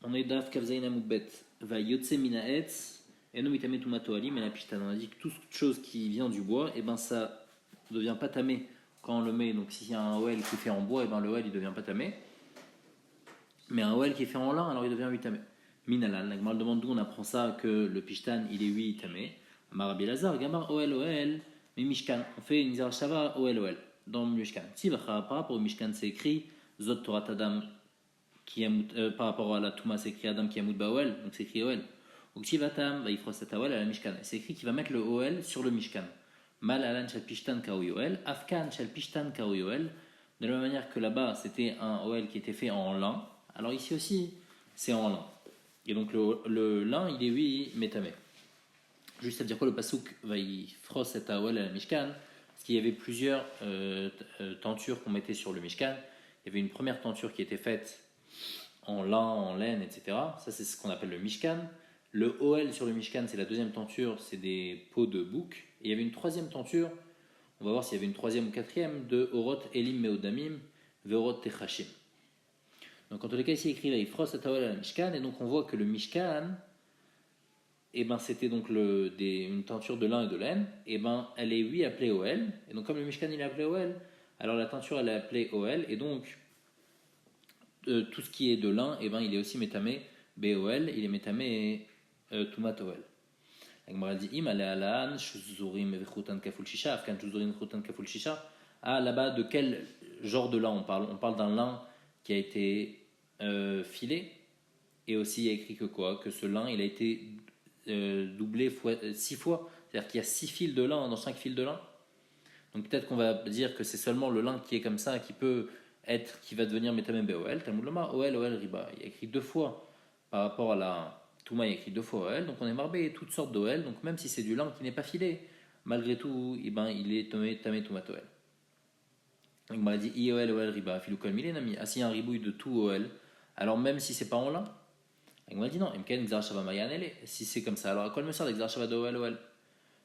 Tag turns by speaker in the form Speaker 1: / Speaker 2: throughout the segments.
Speaker 1: On est Daf Kavzaïna Moudbet. Va Yotse Minaetz, Eno Mitame Tumato Ali, mais la Pishtan. On a dit que toute chose qui vient du bois, et ben ça ne devient pas tamé quand on le met. Donc s'il y a un OL qui est fait en bois, et ben le OL il devient pas tamé. Mais un OL qui est fait en lin, alors il devient 8 tamé. Minalan, la Gemara demande d'où on apprend ça que le Pishtan il est 8 tamé. Marabi Lazar, Gamar OL, mais Mishkan. On fait une Nizar Shava OL dans le Mishkan. Si par rapport au Mishkan c'est écrit Zot Torah Tadam. Par rapport à la Touma, c'est écrit Adam qui Yamoud Baoel, donc c'est écrit OL. Uktivatam, Vaifroset OL à la Mishkan. C'est écrit qu'il va mettre le OL sur le Mishkan. Mal Alan Shal Pishtan Kaoyoel, Afkan Shal Pishtan Kaoyoel. De la même manière que là-bas, c'était un OL qui était fait en lin, alors ici aussi, c'est en lin. Et donc le lin, il est oui, métamé. Juste à dire quoi, le Pasuk Vaifroset OL à la Mishkan, parce qu'il y avait plusieurs tentures qu'on mettait sur le Mishkan. Il y avait une première tenture qui était faite en lin, en laine, etc. Ça, c'est ce qu'on appelle le Mishkan. Le OL sur le Mishkan, c'est la deuxième tenture, c'est des peaux de bouc. Et il y avait une troisième tenture, on va voir s'il y avait une troisième ou quatrième, de Orot Elim Meodamim, Veorot Techashim. Donc en tous les cas, ici, il écrit là, il frosse à la Mishkan, et donc on voit que le Mishkan, et ben, c'était donc une tenture de lin et de laine, et ben, elle est, oui, appelée OL. Et donc comme le Mishkan, il est appelé OL, alors la tenture, elle est appelée OL, et donc tout ce qui est de lin, et ben, il est aussi métamé BOL, il est métamé Tumat OL. La Gemara dit Im alan shuzurim vechoutan kaful shisha, afkan shuzurim vechoutan kaful shisha. Ah, là-bas, de quel genre de lin on parle? On parle d'un lin qui a été filé, et aussi il y a écrit que quoi? Que ce lin, il a été doublé 6 fois, c'est-à-dire qu'il y a 6 fils de lin dans 5 fils de lin. Donc peut-être qu'on va dire que c'est seulement le lin qui est comme ça, qui va devenir Metamem BOL, Talmud Loma, OL, Riba. Il y a écrit 2 fois par rapport à la Touma, il y a écrit 2 fois OL, donc on est marbé toutes sortes d'OL, donc même si c'est du lin qui n'est pas filé, malgré tout, eh ben, il est Tamé Toumat OL. Donc on m'a dit IOL, OL, Riba, Filoukol Milenami. Ah, s'il y a un ribouille de tout OL, alors même si c'est pas en lin, on m'a dit non, Mken Xarashava Mayanele. Si c'est comme ça, alors à quoi me sert d'Xarashava de OL?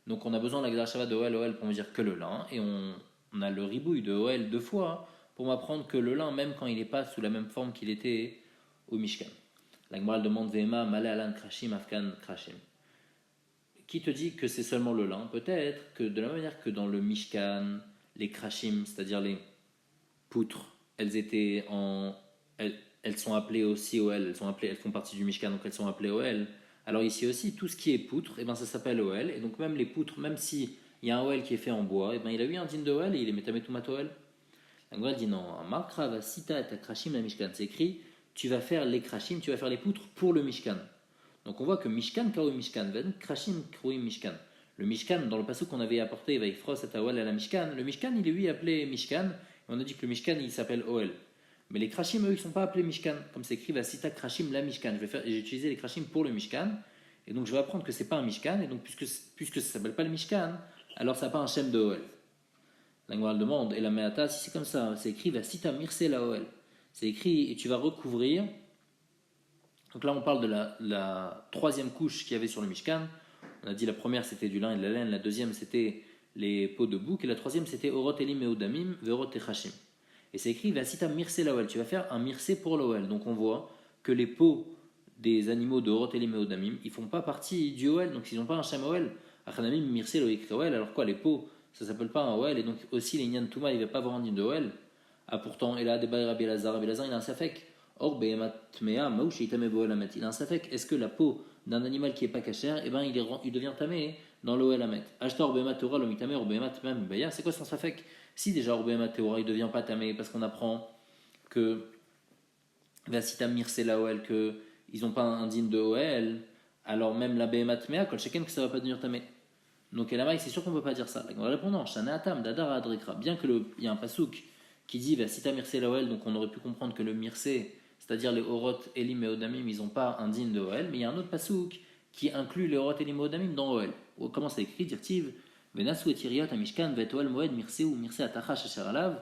Speaker 1: Donc on a besoin de la Xarashava de OL pour me dire que le lin, et on a le ribouille de OL 2 fois pour m'apprendre que le lin, même quand il n'est pas sous la même forme qu'il était au Mishkan. La Gemara demande Vema, Malé Alan Krashim, Afkan Krashim. Qui te dit que c'est seulement le lin? Peut-être que de la même manière que dans le Mishkan, les Krashim, c'est-à-dire les poutres, elles sont appelées aussi OL, elles font partie du Mishkan, donc elles sont appelées OL. Alors ici aussi, tout ce qui est poutre, eh ben ça s'appelle OL, et donc même les poutres, même s'il y a un OL qui est fait en bois, eh ben il a eu un din de OL et il est métamétumat OL. La Gemara dit non, Markra va sita et krashim la Mishkan. C'est écrit, tu vas faire les krashim, tu vas faire les poutres pour le Mishkan. Donc on voit que Mishkan kaou Mishkan, ven krashim kaou Mishkan. Le Mishkan, dans le passage qu'on avait apporté, va ifros et awal à la Mishkan. Le Mishkan, il est lui appelé Mishkan. Et on a dit que le Mishkan, il s'appelle OL. Mais les krashim, eux, ils ne sont pas appelés Mishkan. Comme c'est écrit, va sita krashim la Mishkan. J'ai utilisé les krashim pour le Mishkan. Et donc je vais apprendre que c'est pas un Mishkan. Et donc puisque ça s'appelle pas le Mishkan, alors ça n'a pas un shem de OL. La Gemara demande, et la Meata, si c'est comme ça, c'est écrit Vasita Mirse la OL. C'est écrit, et tu vas recouvrir. Donc là, on parle de la troisième couche qu'il y avait sur le Mishkan. On a dit la première, c'était du lin et de la laine. La deuxième, c'était les peaux de bouc. Et la troisième, c'était Orot Elim Meodamim, Verot Techashim. Et c'est écrit Vasita Mirse la OL. Tu vas faire un Mirse pour l'OL. Donc on voit que les peaux des animaux de Orot Elim Meodamim, ils ne font pas partie du OL. Donc ils n'ont pas un Shem OL. Achanamim Mirse lo écrit OL. Alors quoi, les peaux, ça s'appelle pas un OL, et donc aussi les Nyan Touma, il va pas avoir un din de OL. Ah, pourtant, il a des bails Rabbi Lazar, il a un safek. Or, Behemat Tmea, Maouch, il a un safek. Est-ce que la peau d'un animal qui est pas cachère, eh ben, il devient tamé dans l'OL Amet? Ashtar Behemat Teora, l'omitame, Or Behemat Mem Baya, c'est quoi son safek? Si déjà Or Behemat Teora, il devient pas tamé, parce qu'on apprend que Vasitam Mirse la OL, qu'ils n'ont pas un din de OL, alors même la Behemat Tmea, quand chacun que ça va pas devenir tamé. Donc là c'est sûr qu'on ne peut pas dire ça. On va répondre non, Shanatam, Dadara Adrekra. Bien qu'il y a un pasouk qui dit Vasita Mirse Laoel, donc on aurait pu comprendre que le Mirse, c'est-à-dire les Orot, Elim et Odamim, ils n'ont pas un din de OL, mais il y a un autre pasouk qui inclut les Orot, Elim et Odamim dans OL. Comment ça écrit? Dirtiv, Venasu et Tiriot, Amishkan, Vetoel Moed, Mirse ou Mirse Atachash Asheralav,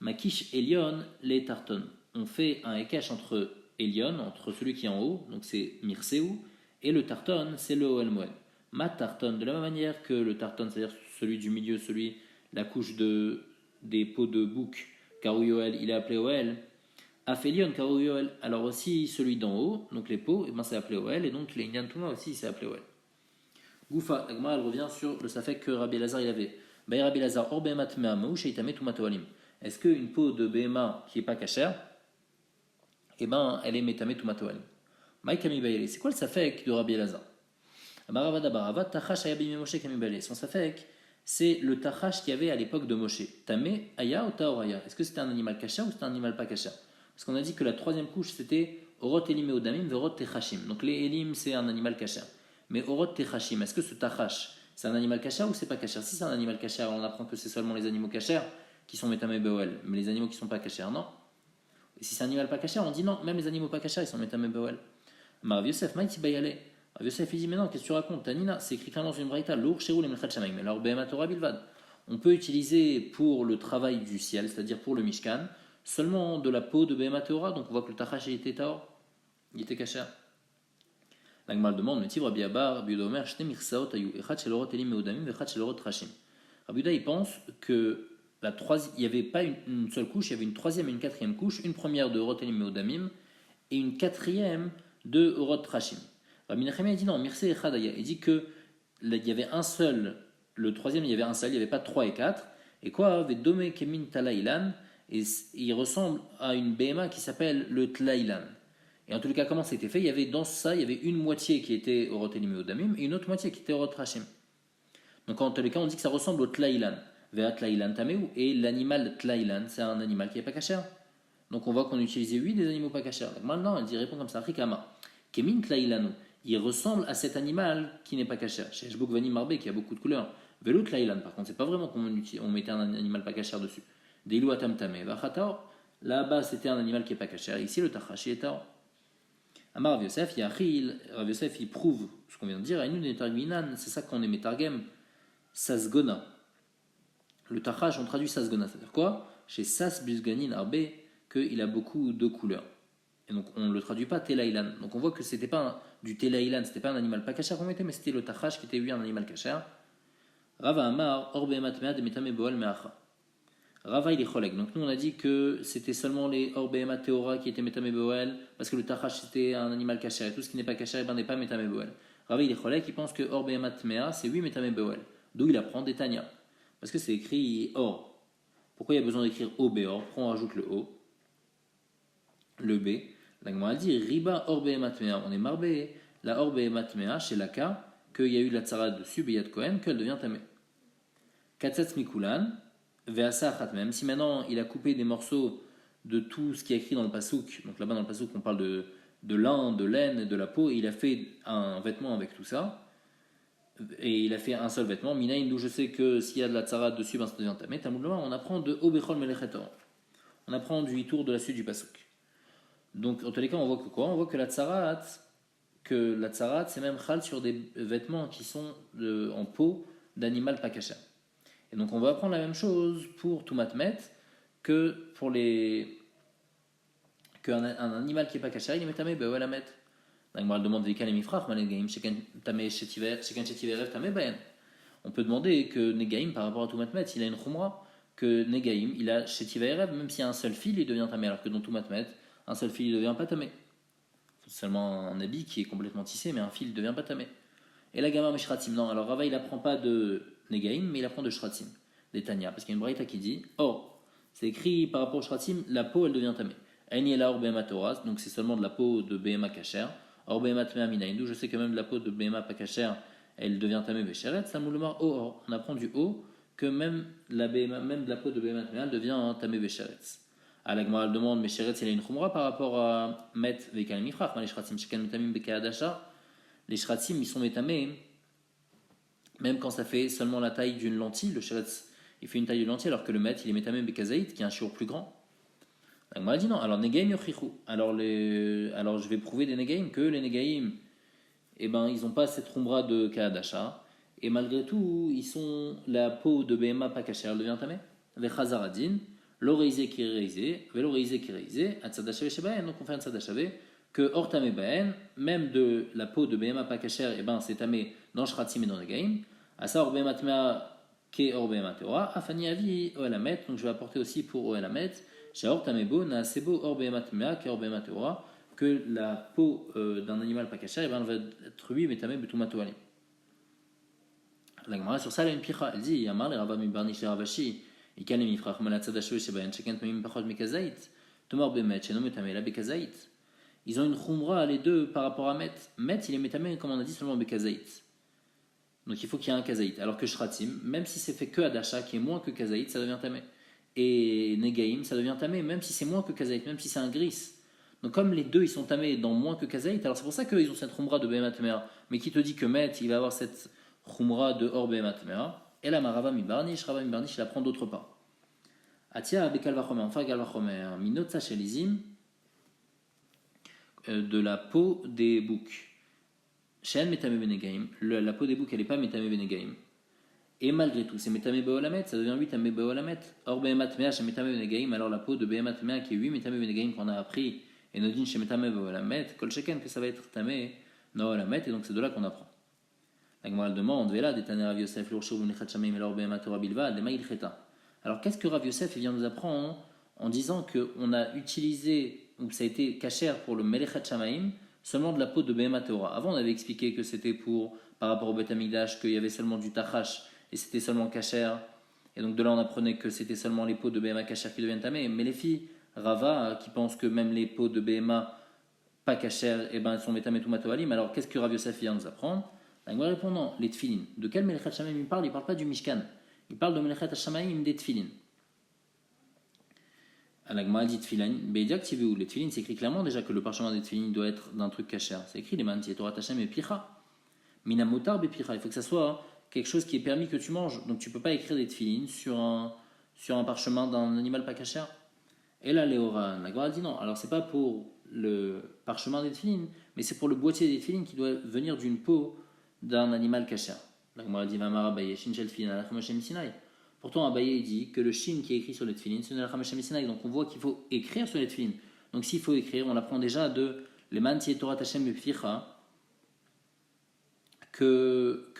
Speaker 1: Makish Elion, les Tarton. On fait un Ekash entre Elion, entre celui qui est en haut, donc c'est Mirseou, et le Tarton, c'est le OL Moed. Ma tarton, de la même manière que le tarton, c'est-à-dire celui du milieu, la couche des peaux de bouc, car OL, il est appelé OL, Aphelion Karo Yoel. Alors aussi celui d'en haut, donc les pots, et ben c'est appelé Oel, et donc les Inyan Touma aussi c'est appelé Oel. Goufa, Agma, elle revient sur le safek que Rabbi Lazar il avait. Baï Rabbi Lazar, or Behemat Mea Mou, Sheitame Toumatoalim. Est-ce qu'une peau de Behema qui n'est pas cachère, eh ben elle est Metame Toumatoalim. Maïkami Baïli, c'est quoi le safek de Rabbi Lazar? Baravada Barava, Tachash Ayabim Moshe Kami Baïli. Son safek, c'est le tachash qu'il y avait à l'époque de Moshe. Tamé, Aya ou Taoraya. Est-ce que c'était un animal cachère ou c'était un animal pas cachère? Parce qu'on a dit que la troisième couche c'était Orot Elim Eodamim, Verot Techashim. Donc les Elim c'est un animal cachère. Mais Orot Techashim, est-ce que ce tachash c'est un animal cachère ou c'est pas cachère? Si c'est un animal cachère, on apprend que c'est seulement les animaux cachères qui sont Metame Beoel. Mais les animaux qui sont pas cachères, non. Et si c'est un animal pas cachère, on dit non, même les animaux pas cachères ils sont Metame Beoel. Marav Yosef, Maïti Bayale. Yosef il dit mais non, qu'est-ce que tu racontes? Tanina, c'est écrit dans une braïta, lour chez les melchat shamaim. Mais alors Behema Torah bilvad. On peut utiliser pour le travail du ciel, c'est-à-dire pour le Mishkan, seulement de la peau de Behema Torah. Donc on voit que le tachash était taor, il était caché. L'agmal demande, mais Rabbi Abba, Rabbi Yodomer, Shne Mirsaot ayu, Echad Shelorot Elim Meodamim, Vechad Shelorot Trashim. Rabbi Yoda il pense que il n'y avait pas une seule couche, il y avait une troisième et une quatrième couche, une première de Orot Elim Meodamim et une quatrième de Orot Trashim. Rabbi Nachemia dit non, Mirse Echadaya. Il dit que il y avait un seul, le troisième il y avait un seul, il n'y avait pas 3 et 4. Et quoi, Vedome Kemin Talailan, et il ressemble à une BMA qui s'appelle le Tlailan. Et en tout cas, comment c'était fait? Il y avait dans ça, il y avait une moitié qui était Orot Elim Meodamim et une autre moitié qui était Orot Trashim. Donc en tous les cas, on dit que ça ressemble au Tlailan. Vea Tlailan Tameu, et l'animal Tlailan, c'est un animal qui n'est pas cachère. Donc on voit qu'on utilisait 8 des animaux pas cachères. Donc maintenant, elle dit répond comme ça, Rikama. Kemin Tlailanu. Il ressemble à cet animal qui n'est pas cachère. Chez Shbokvani Marbe, qui a beaucoup de couleurs. Velo Tlailan, par contre, c'est pas vraiment qu'on mettait un animal pas cachère dessus. Deilu Atamtame. Vachataor, là-bas c'était un animal qui n'est pas cachère. Ici le Tachashi est Taor. Amar Rav Yosef, Rav Yosef, il prouve ce qu'on vient de dire. C'est ça qu'on est Metargem. Sasgona. Le Tachash, on traduit Sasgona. C'est-à-dire quoi? Chez Sas Bisganin Arbe, qu'il a beaucoup de couleurs. Et donc on ne le traduit pas Telailan. Donc on voit que c'était pas du Telailan, c'était pas un animal pas cachère qu'on mettait, mais c'était le Tachash qui était lui un animal cachère. Rava Amar, Orbe Matmea de Metame Boal Meacha. Rava il est cholek. Donc nous on a dit que c'était seulement les Orbe Mateora qui étaient Metame Boal, parce que le Tachash c'était un animal cachère, et tout ce qui n'est pas cachère n'est pas Metame Boal. Rava il est cholek, il pense que Orbe Matmea c'est oui Metame Boal. D'où il apprend des Tanya. Parce que c'est écrit Or. Pourquoi il y a besoin d'écrire O, B, Or? Pourquoi on rajoute le O, le B? La Gemara dit Riba Orbe Matmea. On est marbé la Orbe Matmea chez Laka, qu'il y a eu la tsara dessus, Beyad Kohen, qu'elle devient tamé. Katsatz Mikulan, Veasa Khatmem. Si maintenant il a coupé des morceaux de tout ce qui est écrit dans le Pasouk, donc là-bas dans le Pasouk on parle de lin, de laine et de la peau, et il a fait un vêtement avec tout ça. Et il a fait un seul vêtement, Minaïn, d'où je sais que s'il y a de la tsara dessus, ben ça devient tamé. Tamoudlema, on apprend de Obechol Melechetor. On apprend du Itour de la suite du Pasouk. Donc, en tous les cas, on voit que quoi? On voit que la tsarat, c'est même chal sur des vêtements qui sont en peau d'animal pas cachère. Et donc, on va apprendre la même chose pour Toumatmet que pour qu'un animal qui n'est pas cachère, il est métamé, ben ouais, la met. Donc, on demande des cas les mifrach, manegaim, chacun chetiverev tamé bayan. On peut demander que Negaim, par rapport à Toumatmet, il a une chumra, que Negaim, il a chetiverev, même s'il y a un seul fil, il devient tamé, alors que dans Toumatmet, un seul fil, il ne devient pas tamé. C'est seulement un habit qui est complètement tissé, mais un fil ne devient pas tamé. Et la gamma mishratim, non. Alors Rava, il n'apprend pas de Negaim, mais il apprend de shratim, des Tanya. Parce qu'il y a une braïta qui dit c'est écrit par rapport au shratim, la peau, elle devient tamé. Aini la or behema toras, donc c'est seulement de la peau de behema kacher. Or behema tmea minaïn, d'où je sais que même de la peau de behema pas kacher, elle devient tamé besheret. Samoulomar or. On apprend du haut que même de la peau de behema tmea, elle devient tamé besheret. À la Gemara, elle demande, mais Shéretz, il a une chumra par rapport à Met Vekal Mifrach, les Shratim, Shekan Metamim Bekadasha. Les Shratim, ils sont métamés, même quand ça fait seulement la taille d'une lentille. Le Shéretz, il fait une taille de lentille, alors que le Met, il est métamé Bekazaït, qui est un shiur plus grand. La Gemara dit non, alors Negaim Yochichu. Alors je vais prouver des Negaim, que les Negaim, eh ben, ils n'ont pas cette chumra de Kadasha, et malgré tout, ils sont la peau de Behema pas cachère, elle devient tamé. Vechazaradin. L'oreisé qui est réisé, l'oreisé qui est réisé, à tzadashave shebaen, donc on fait un tzadashave, que hors tamé baen, même de la peau de behema pas kasher, et ben c'est tamé dans shratim et dans negaim, à ça hors behema tmea, qui est hors behema teora, afani avi oelamet, donc je vais apporter aussi pour oelamet, Shaor tamebo na sebo or behemat mea ke or behemat teora, que la peau d'un animal pas caché, eh ben, elle va être lui metame betumato alim. La Gemara sur ça elle a une picha, elle dit Yamar le Rava mi barnish le Ravashi, ikan le mifrach malatzadashu shebayan sheken tmimim pachot mekazait, tomar bemet shenom metame la bekazait. Ils ont une khumra les deux par rapport à Met. Met il est metame comme on a dit seulement bekazait. Donc il faut qu'il y ait un kazaït. Alors que shratim, même si c'est fait que adasha qui est moins que kazaït, ça devient tamé. Et negaim, ça devient tamé même si c'est moins que kazaït, même si c'est un gris. Donc comme les deux ils sont tamés dans moins que kazaït, alors c'est pour ça qu'ils ont cette khumra de behemat mea. Mais qui te dit que Met il va avoir cette khumra de or behemat mea. Et la marava mi barnish, il la prend d'autre part. Atia bekal vachomer, enfin gal vachomer, minotza shelizim, de la peau des boucs. Shen metame benegaim, la peau des boucs elle n'est pas metame benegaim. Et malgré tout, c'est metame beolamet, ça devient 8 metame beolamet. Or behemat mea chez metame benegaim, alors la peau de behemat mea qui est 8 metame benegaim qu'on a appris, et nodin chez metame beolamet, kol sheken que ça va être tamé noolamet, et donc c'est de là qu'on apprend. La Gemara demande, Vela, détané Rav Yosef, l'urshou v'nechat shamim, et l'or behemat ora bilva, de maïl cheta. Alors qu'est-ce que Rav Yosef vient nous apprendre en disant qu'on a utilisé, ou ça a été cachère pour le melechat shamaim, seulement de la peau de Behema Teora. Avant, on avait expliqué que c'était par rapport au Beth Amikdash, qu'il y avait seulement du tachash et c'était seulement cachère. Et donc de là, on apprenait que c'était seulement les peaux de Behema cachère qui deviennent tamées. Mais les filles, Rava, qui pensent que même les peaux de Behema pas cachères, eh ben, elles sont métamées tout matoalim. Alors qu'est-ce que Rav Yosef vient nous apprendre? La Gemara répond non, les tfilin. De quel melechat shamaim il parle? Il ne parle pas du Mishkan. Il parle de melechat shamaim des tfilin. La Gemara dit tefilin, Beidiak Tiveu. Les tefilin, c'est écrit clairement déjà que le parchemin des tefilin doit être d'un truc cachère. C'est écrit les manti et Torah Tachem et Picha. Minamotar bepicha. Il faut que ça soit quelque chose qui est permis que tu manges. Donc tu peux pas écrire des tefilin sur un parchemin d'un animal pas cachère. Et là, Léoran, la Gemara dit non. Alors c'est pas pour le parchemin des tefilin, mais c'est pour le boîtier des tefilin qui doit venir d'une peau d'un animal cachère. La Gemara dit Mamara Baye Shinchel Tefilin Alachem Hashem Sinai. Pourtant, Abaye dit que le shin qui est écrit sur les tefilin, c'est le Chamash Sinai. Donc on voit qu'il faut écrire sur les tefilin. Donc s'il faut écrire, on apprend déjà de Leman Tiet Torah Tashem Bepficha que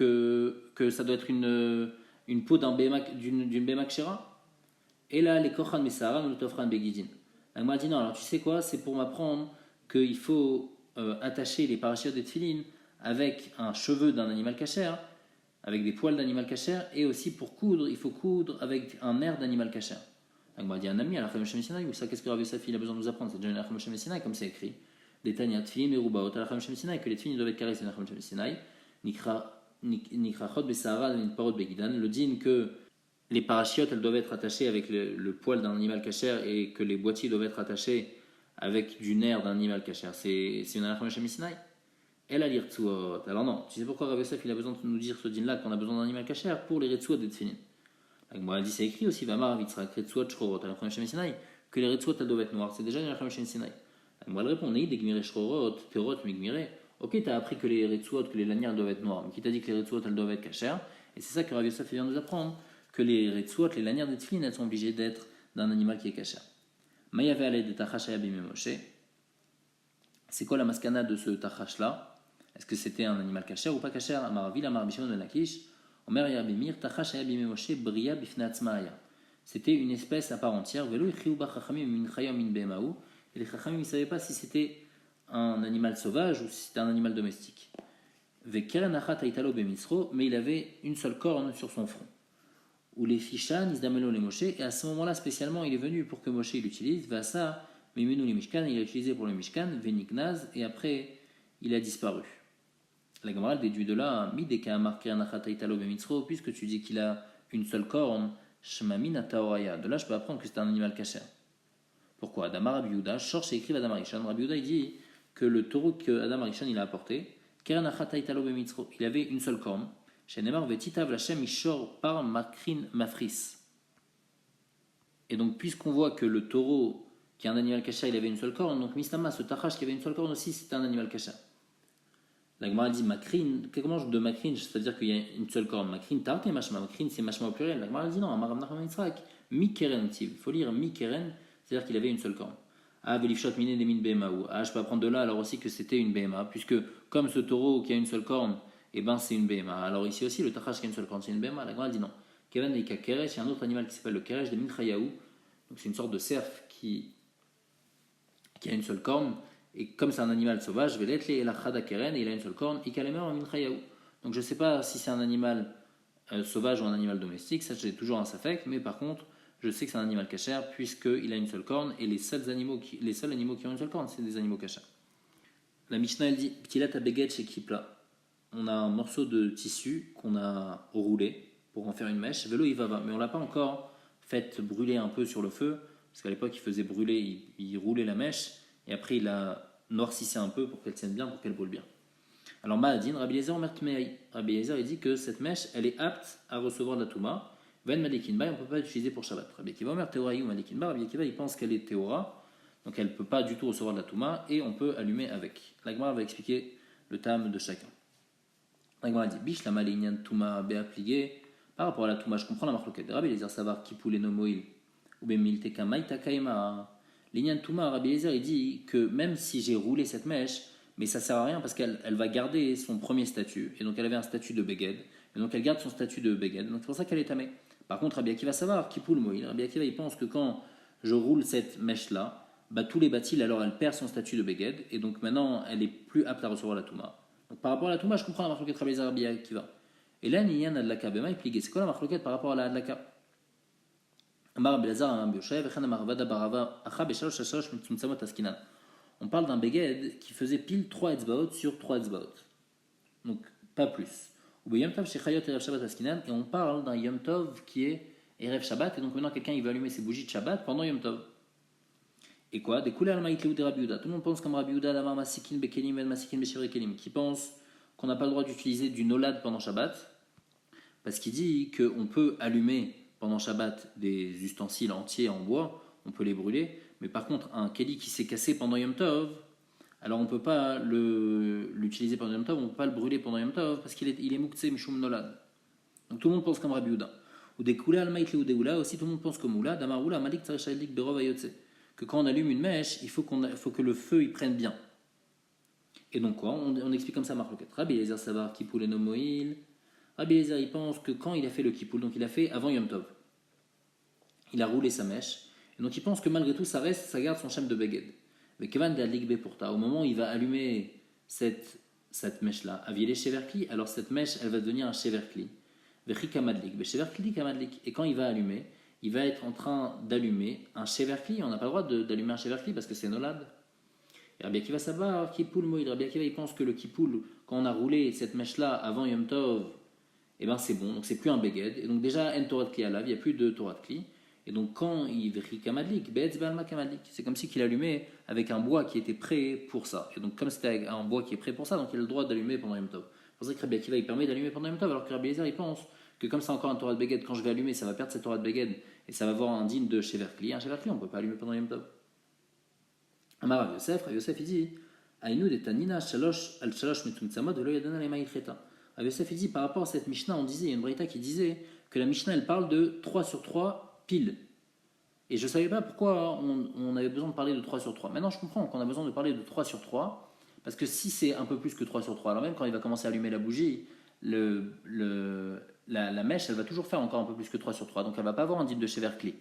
Speaker 1: ça doit être une peau d'une Bemak Shera. Et là, les Kochan Mesara, nous le Tofran Begidin. La Gemara dit non, alors tu sais quoi, c'est pour m'apprendre qu'il faut attacher les parachutes des tefilin avec un cheveu d'un animal cachère, avec des poils d'animal cachère, et aussi pour coudre, il faut coudre avec un nerf d'animal cachère. Donc, on dit un ami à la Chamash Sinai, ou ça, qu'est-ce que Rav Yosef il a besoin de nous apprendre? C'est déjà la Chamash Sinai, comme c'est écrit. Des Tanya Tfilim et Rubaot à la Chamash Sinai, que les tefilin doivent être carrés, c'est la Chamash Sinai. Nikrachot Besahara, Nitparot Begidan, le din que les parachiotes elles doivent être attachées avec le poil d'un animal cachère et que les boîtiers doivent être attachés avec du nerf d'un animal cachère. C'est une la Chamash Sinai. Elle a l'irtsuot. Alors non, tu sais pourquoi Rav Yosef il a besoin de nous dire ce din-là qu'on a besoin d'un animal cachère pour les retsuot des tefilin. Moi, elle dit c'est écrit aussi, Vamar Vitzrak retsuot shchorot à la Chamash Sinai, que les retsuot elles doivent être noires. C'est déjà une la Chamash Sinai. Moi, elle répond Nei degmire shchorot, terot migmire. Ok, tu as appris que les retsuot, que les lanières doivent être noires, mais qui t'a dit que les retsuot elles doivent être cachères? Et c'est ça que Rav Yosef vient nous apprendre, que les retsuot, les lanières des tefilin, elles sont obligées d'être d'un animal qui est cachère. Mayave ale de tachash ayabim Moshe. C'est quoi la maskana de ce tachash là? Est-ce que c'était un animal cachère ou pas cachère? C'était une espèce à part entière. Et les chachamim ne savaient pas si c'était un animal sauvage ou si c'était un animal domestique. Mais il avait une seule corne sur son front. Ou les fichan, les Moshe, et à ce moment-là spécialement, il est venu pour que Moshe l'utilise. Vasa, il a utilisé pour le Mishkan, Venignaz, et après il a disparu. La Gemara déduit de là, puisque tu dis qu'il a une seule corne, de là je peux apprendre que c'est un animal cachère. Pourquoi? Adam Rabbi Yehuda, Shor écrit Adam Arishan. Rabbi Yehuda il dit que le taureau que Adam Arishan il a apporté, il avait une seule corne. Par makrin mafris. Et donc puisqu'on voit que le taureau qui est un animal cachère il avait une seule corne, donc Mistama, ce tachash qui avait une seule corne aussi c'était un animal cachère. La Gemara dit makrin, comment je de makrin, c'est-à-dire qu'il y a une seule corne. Makrin, tarke mashma, makrin c'est mashma au pluriel. La Gemara dit non, Amar Nachman Yitzhak, mikeren tiv. Il faut lire mikeren, c'est-à-dire qu'il avait une seule corne. Ah, velifshot mine demin behemaou. Ah, je peux apprendre de là alors aussi que c'était une behema, puisque comme ce taureau qui a une seule corne, eh ben c'est une behema. Alors ici aussi, le tachash qui a une seule corne, c'est une behema. La Gemara dit non. Keven deika keresh, il y a un autre animal qui s'appelle le keresh de minchayaou. Donc c'est une sorte de cerf qui a une seule corne, et comme c'est un animal sauvage, Veletle et la Khada Keren, et il a une seule corne, Ikalemer en Minchayahu. Donc je ne sais pas si c'est un animal sauvage ou un animal domestique, ça j'ai toujours un safek, mais par contre, je sais que c'est un animal cachère, puisqu'il a une seule corne, et les seuls animaux qui ont une seule corne, c'est des animaux cachers. La Mishnah, elle dit, Ptilat Abeged chez Kipla. On a un morceau de tissu qu'on a roulé pour en faire une mèche, Velo Ivava, mais on ne l'a pas encore fait brûler un peu sur le feu, parce qu'à l'époque, il faisait brûler, il roulait la mèche, et après, il la noircissait un peu pour qu'elle tienne bien, pour qu'elle brûle bien. Alors, Ma'adin, Rabbi Eliezer Mertmei. Rabbi Eliezer, il dit que cette mèche, elle est apte à recevoir de la Touma. Ben Malikinba, on ne peut pas l'utiliser pour Shabbat. Rabbi Akiva Omer Théoraï ou Malikinba, Rabbi Akiva, il pense qu'elle est Théora, donc elle ne peut pas du tout recevoir de la Touma, et on peut allumer avec. La Gemara va expliquer le tam de chacun. La Gemara dit Bish la Malignan Touma Béa Pligé. Par rapport à la Touma, je comprends la marloquette. Rabbi Eliezer savoir qui poule no moïl, ou ben Milteka Maïta Kaima. Lignan Touma, Rabbi Eliezer, il dit que même si j'ai roulé cette mèche, mais ça sert à rien parce qu'elle va garder son premier statut, et donc elle avait un statut de Beged, et donc elle garde son statut de Beged, donc c'est pour ça qu'elle est tamée. Par contre, Rabbi Akiva savoir qui poule moïl. Rabbi Akiva, il pense que quand je roule cette mèche-là, tous les bâtis, alors elle perd son statut de Beged, et donc maintenant elle est plus apte à recevoir la Touma. Donc par rapport à la Touma, je comprends la marloquette Rabbi Akiva. Et là, Niyan Adlaka Bema est plié. C'est quoi la marloquette par rapport à la Adlaka? On parle d'un beged qui faisait pile 3 etzbaot sur 3 etzbaot. Donc, pas plus. Et on parle d'un Yom Tov qui est Erev Shabbat. Et donc, maintenant, quelqu'un il va allumer ses bougies de Shabbat pendant Yom Tov. Et quoi? Des couleurs al-maïtleu de Rabbi Yehuda. Tout le monde pense comme Rabbi Yehuda, d'amar masikin bekelim vel masikin beshivre kelim, qui pense qu'on n'a pas le droit d'utiliser du nolad pendant Shabbat, parce qu'il dit qu'on peut allumer pendant Shabbat des ustensiles entiers en bois, on peut les brûler, mais par contre un keli qui s'est cassé pendant Yom Tov, alors on ne peut pas l'utiliser pendant Yom Tov, on ne peut pas le brûler pendant Yom Tov parce qu'il est muktzeh mishum nolad. Donc tout le monde pense comme Rabbi Yehuda. Ou des koula al-maïtle ou des oula, aussi tout le monde pense comme oula, damar oula malik tzarishalik berov ayotze, que quand on allume une mèche, il faut que le feu il prenne bien. Et donc quoi, on explique comme ça marloquette. Rabbi Eliezer savar kipoul et nomoïl. Rabbi Eliezer il pense que quand il a fait le kipoul, donc il a fait avant Yom Tov, il a roulé sa mèche, et donc il pense que malgré tout ça garde son shem de beged. Mais Kevan de la Ligue Pourta, au moment où il va allumer cette mèche-là, aviele sheverkli, alors cette mèche elle va devenir un sheverkli. Vechi kamadlik, sheverkli kamadlik. Et quand il va allumer, il va être en train d'allumer un sheverkli. On n'a pas le droit d'allumer un sheverkli parce que c'est nolad. Et Rabbi Akiva savoir kipoul moïd. Rabbi Akiva il pense que le kipoul, quand on a roulé cette mèche-là avant Yom Tov, et ben c'est bon, donc c'est plus un beged. Et donc déjà en Torah de Kli alav, il n'y a plus de Torah de Kli. Et donc quand il vechi kamadlik, be'etz balma kamadlik, c'est comme si qu'il allumait avec un bois qui était prêt pour ça. Et donc comme c'était un bois qui est prêt pour ça, donc il a le droit d'allumer pendant Yom Tov. C'est pour ça que Rabbi Akiva il permet d'allumer pendant Yom Tov, alors que Rabbi Eliezer il pense que comme c'est encore un Torah de beged, quand je vais allumer, ça va perdre cette Torah de beged et ça va avoir un digne de sheverkli. Un sheverkli, on ne peut pas allumer pendant Yom Tov. Amar Rav Yosef il dit Aïnou de Tanina shalosh al shalosh mitumtzamot velo yadana lema ilcheta. Rav Yosef il dit par rapport à cette Mishnah, on disait, il y a une braïta qui disait que la Mishnah elle parle de 3 sur 3 piles. Et je ne savais pas pourquoi on avait besoin de parler de 3 sur 3. Maintenant je comprends qu'on a besoin de parler de 3 sur 3, parce que si c'est un peu plus que 3 sur 3, alors même quand il va commencer à allumer la bougie, la mèche elle va toujours faire encore un peu plus que 3 sur 3, donc elle ne va pas avoir un digne de sheverkli.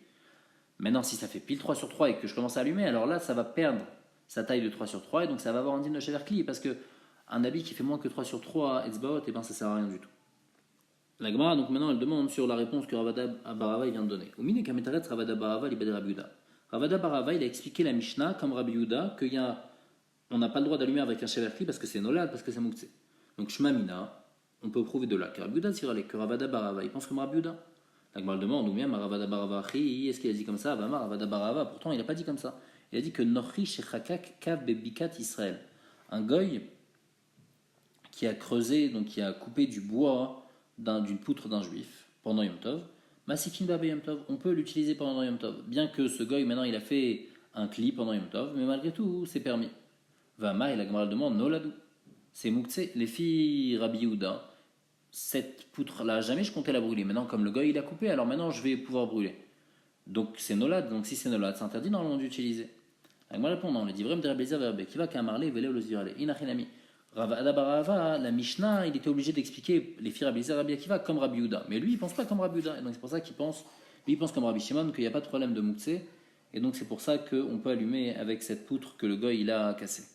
Speaker 1: Maintenant, si ça fait pile 3 sur 3 et que je commence à allumer, alors là, ça va perdre sa taille de 3 sur 3 et donc ça va avoir un digne de sheverkli parce qu'un habit qui fait moins que 3 sur 3 etzbaot, et ben ça sert à rien du tout. La Gemara, donc maintenant, elle demande sur la réponse que Ravada Barava vient de donner. Umine kametaretz Ravada Barava libadé Rabbi Yehuda. Ravada Barava, il a expliqué la Mishnah comme Rabbi Yehuda on n'a pas le droit d'allumer avec un sheverkli parce que c'est nolad, parce que c'est muktzeh. Donc Shmamina, on peut prouver de là que Rabbi Yehuda tirale, que Ravada Barava, il pense comme Rabbi Yehuda. La Gemara demande, ou bien Ravada Barava, est-ce qu'il a dit comme ça? Ravada Barava, pourtant il n'a pas dit comme ça. Il a dit que Nochi Shechakak Kav Bebikat Israël. Un goy qui a creusé, donc qui a coupé du bois d'une poutre d'un juif pendant Yom Tov, Masikin Babe Yom Tov, on peut l'utiliser pendant Yom Tov. Bien que ce goy, maintenant, il a fait un kli pendant Yom Tov, mais malgré tout, c'est permis. Vama, et la Gemara demande, Noladou. C'est Mouktsé, les filles Rabbi Yehuda, cette poutre-là, jamais je comptais la brûler. Maintenant, comme le goy, il a coupé, alors maintenant, je vais pouvoir brûler. Donc, c'est Nolad. Donc, si c'est Nolad, c'est interdit normalement d'utiliser. La Gemara répond, on le dit vraiment de Rabbi Yehuda, qui va qu'à marler, vele ou le zirale. Inachinami. Ravada Barava, la Mishnah, il était obligé d'expliquer les filles Rabbi Yehuda, Rabbi Akiva comme Rabbi Yehuda. Mais lui, il pense pas comme Rabbi Yehuda. Et donc c'est pour ça qu'il pense comme Rabbi Shimon qu'il n'y a pas de problème de Mouktsé Et donc c'est pour ça qu'on peut allumer avec cette poutre que le goy il a cassée.